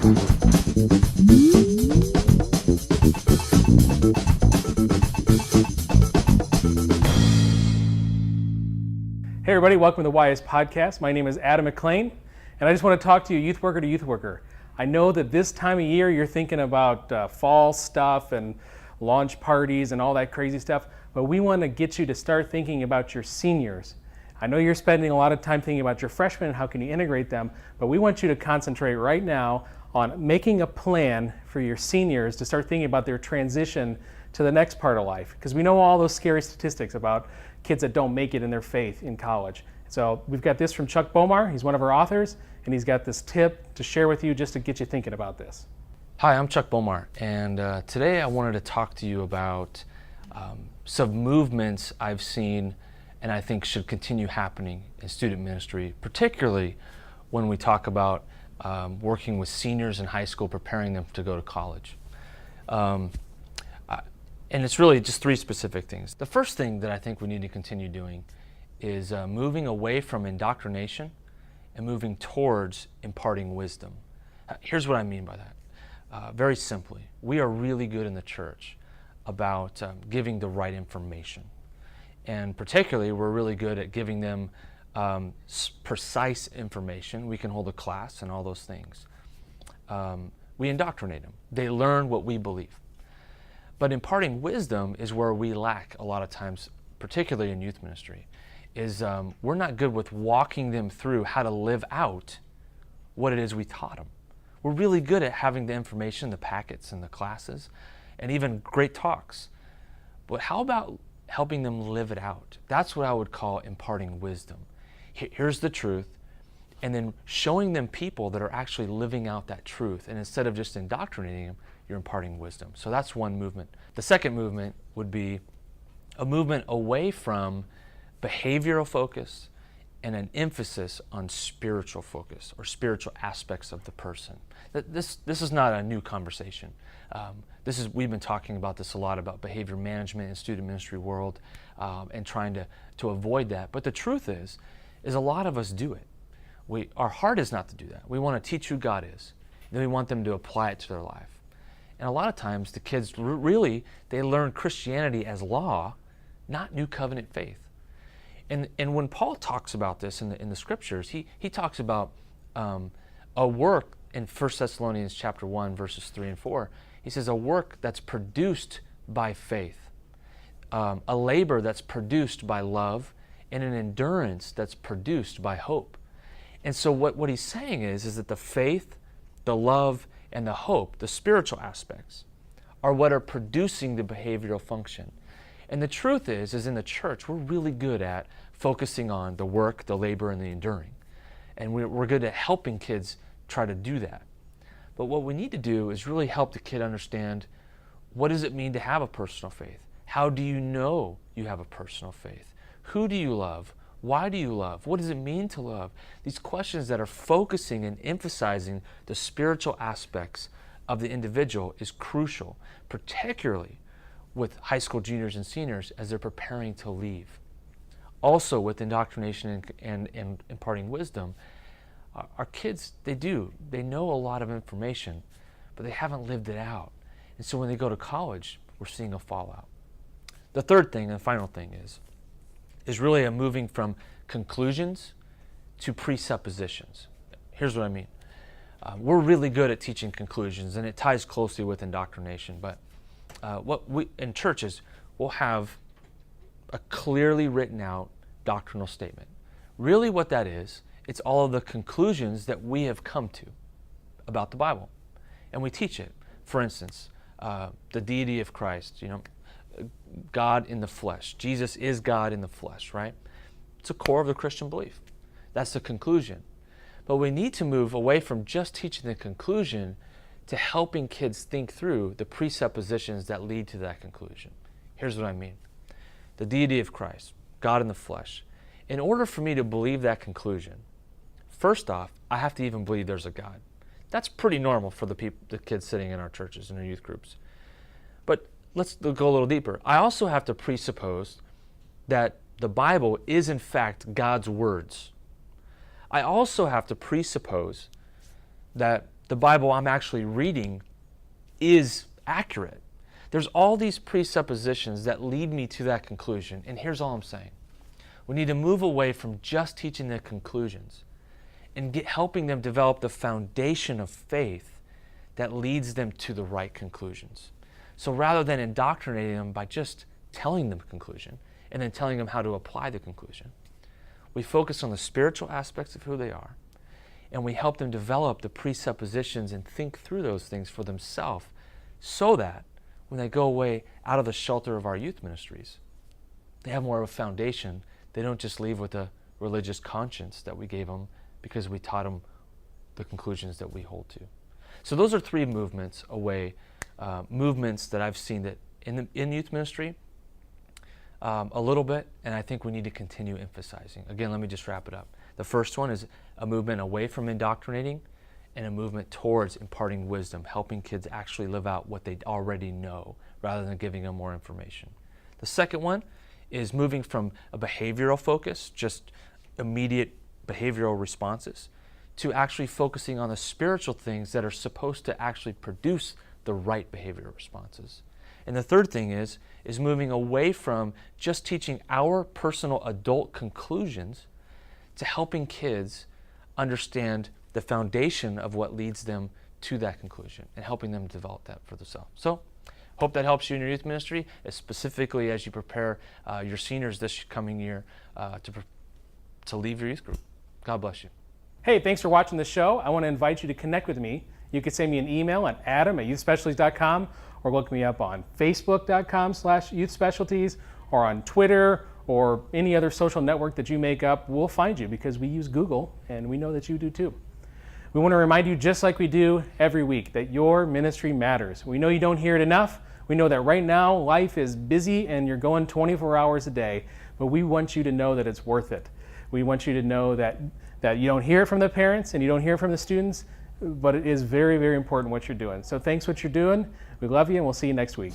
Hey everybody, welcome to the YS Podcast. My name is Adam McLean, and I just want to talk to you, youth worker to youth worker. I know that this time of year you're thinking about fall stuff and launch parties and all that crazy stuff, but we want to get you to start thinking about your seniors. I know you're spending a lot of time thinking about your freshmen and how can you integrate them, but we want you to concentrate right now on making a plan for your seniors to start thinking about their transition to the next part of life, because we know all those scary statistics about kids that don't make it in their faith in college. So we've got this from Chuck Bomar. He's one of our authors, and he's got this tip to share with you just to get you thinking about this. Hi, I'm Chuck Bomar, and today I wanted to talk to you about some movements I've seen and I think should continue happening in student ministry, particularly when we talk about working with seniors in high school, preparing them to go to college. And it's really just three specific things. The first thing that I think we need to continue doing is moving away from indoctrination and moving towards imparting wisdom. Here's what I mean by that. Very simply, we are really good in the church about giving the right information. And particularly, we're really good at giving them precise information. We can hold a class and all those things. We indoctrinate them. They learn what we believe. But imparting wisdom is where we lack a lot of times, particularly in youth ministry, is we're not good with walking them through how to live out what it is we taught them. We're really good at having the information, the packets and the classes, and even great talks. But how about helping them live it out? That's what I would call imparting wisdom. Here's the truth, and then showing them people that are actually living out that truth. And instead of just indoctrinating them, you're imparting wisdom. So that's one movement. The second movement would be a movement away from behavioral focus and an emphasis on spiritual focus or aspects of the person. This is not a new conversation. We've been talking about this a lot, about behavior management in student ministry world, and trying to avoid that. But the truth is a lot of us do it. Our heart is not to do that. We want to teach who God is. Then we want them to apply it to their life. And a lot of times the kids really, they learn Christianity as law, not new covenant faith. And when Paul talks about this in the scriptures, he talks about a work in 1 Thessalonians chapter 1, verses 3 and 4. He says a work that's produced by faith, a labor that's produced by love, and an endurance that's produced by hope. And so what he's saying is that the faith, the love, and the hope, the spiritual aspects, are what are producing the behavioral function. And the truth is in the church, we're really good at focusing on the work, the labor, and the enduring. And we're good at helping kids try to do that. But what we need to do is really help the kid understand, what does it mean to have a personal faith? How do you know you have a personal faith? Who do you love? Why do you love? What does it mean to love? These questions that are focusing and emphasizing the spiritual aspects of the individual is crucial, particularly with high school juniors and seniors as they're preparing to leave. Also with indoctrination and imparting wisdom, our kids, they know a lot of information, but they haven't lived it out. And so when they go to college, we're seeing a fallout. The third thing and final thing is really a moving from conclusions to presuppositions. Here's what I mean. We're really good at teaching conclusions, and it ties closely with indoctrination, but what we in churches, we'll have a clearly written out doctrinal statement. Really what that is, it's all of the conclusions that we have come to about the Bible, and we teach it. For instance, the deity of Christ, God in the flesh. Jesus is God in the flesh, right? It's a core of the Christian belief. That's the conclusion. But we need to move away from just teaching the conclusion to helping kids think through the presuppositions that lead to that conclusion. Here's what I mean. The deity of Christ, God in the flesh. In order for me to believe that conclusion, first off, I have to even believe there's a God. That's pretty normal for the kids sitting in our churches and our youth groups. But let's go a little deeper. I also have to presuppose that the Bible is in fact God's words. I also have to presuppose that the Bible I'm actually reading is accurate. There's all these presuppositions that lead me to that conclusion. And here's all I'm saying. We need to move away from just teaching the conclusions and helping them develop the foundation of faith that leads them to the right conclusions. So rather than indoctrinating them by just telling them the conclusion and then telling them how to apply the conclusion, we focus on the spiritual aspects of who they are, and we help them develop the presuppositions and think through those things for themselves, so that when they go away out of the shelter of our youth ministries, they have more of a foundation. They don't just leave with a religious conscience that we gave them because we taught them the conclusions that we hold to. So those are three movements that I've seen that in youth ministry a little bit, and I think we need to continue emphasizing. Again, let me just wrap it up. The first one is a movement away from indoctrinating and a movement towards imparting wisdom, helping kids actually live out what they already know rather than giving them more information. The second one is moving from a behavioral focus, just immediate behavioral responses, to actually focusing on the spiritual things that are supposed to actually produce the right behavioral responses. And the third thing is moving away from just teaching our personal adult conclusions to helping kids understand the foundation of what leads them to that conclusion and helping them develop that for themselves. So, hope that helps you in your youth ministry, specifically as you prepare your seniors this coming year to leave your youth group. God bless you. Hey, thanks for watching the show. I want to invite you to connect with me. You can send me an email at adam@youthspecialties.com, or look me up on facebook.com/youthspecialties, or on Twitter, or any other social network that you make up. We'll find you because we use Google, and we know that you do too. We want to remind you, just like we do every week, that your ministry matters. We know you don't hear it enough. We know that right now life is busy and you're going 24 hours a day, but we want you to know that it's worth it. We want you to know that you don't hear it from the parents and you don't hear it from the students, but it is very, very important what you're doing. So thanks for what you're doing. We love you, and we'll see you next week.